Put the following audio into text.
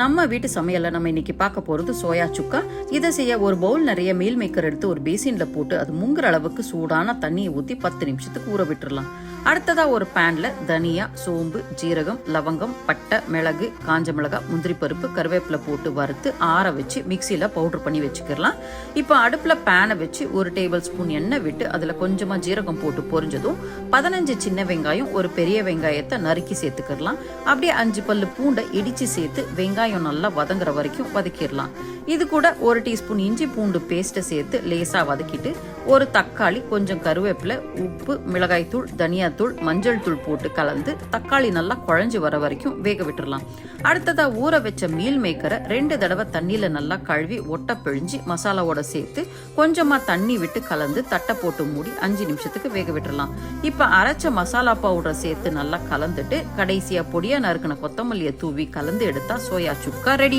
நம்ம வீட்டு சமையல்ல நம்ம இன்னைக்கு பார்க்க போறது சோயா சுக்கா. இதை செய்ய ஒரு பவுல் நிறைய மீல் மேக்கர் எடுத்து ஒரு பேசின்ல போட்டு அது முங்குற அளவுக்கு சூடான தண்ணியை ஊற்றி 10 நிமிஷத்துக்கு ஊற விட்டுறலாம். அடுத்ததா ஒரு பேன்ல தனியா, சோம்பு, ஜீரகம், லவங்கம், பட்டை, மிளகு, காஞ்ச மிளகாய், முந்திரி பருப்பு, கருவேப்பிலை போட்டு வறுத்து ஆற வச்சு மிக்சியில பவுடர் பண்ணி வச்சுக்கலாம். இப்போ அடுப்புல பேனை வச்சு 1 டேபிள் ஸ்பூன் எண்ணெய் விட்டு அதுல கொஞ்சமா ஜீரகம் போட்டு பொரிஞ்சதும் 15 சின்ன வெங்காயம், ஒரு பெரிய வெங்காயத்தை நறுக்கி சேர்த்துக்கலாம். அப்படியே 5 பல்லு பூண்டை இடிச்சு சேர்த்து வெங்காயம் நல்லா வதங்குற வரைக்கும் வதக்கிடலாம். இது கூட 1 டீஸ்பூன் இஞ்சி பூண்டு பேஸ்ட்டை சேர்த்து லேசா வதக்கிட்டு ஒரு தக்காளி, கொஞ்சம் கருவேப்பிலை, உப்பு, மிளகாய் தூள், தனியா தூள், மஞ்சள் தூள் போட்டு கலந்து தக்காளி நல்லா குழஞ்சு வர வரைக்கும் வேக விட்டுறலாம். அடுத்ததா ஊற வச்ச மீல் மேக்கரை 2 தடவை தண்ணியில நல்லா கழுவி ஒட்ட பிழிஞ்சு மசாலாவோட சேர்த்து கொஞ்சமா தண்ணி விட்டு கலந்து தட்டை போட்டு மூடி 5 நிமிஷத்துக்கு வேக விட்டுறலாம். இப்ப அரைச்ச மசாலா பவுடரை சேர்த்து நல்லா கலந்துட்டு கடைசியா பொடியா நறுக்கின கொத்தமல்லியை தூவி கலந்து எடுத்தா சோயா சுக்கா ரெடி.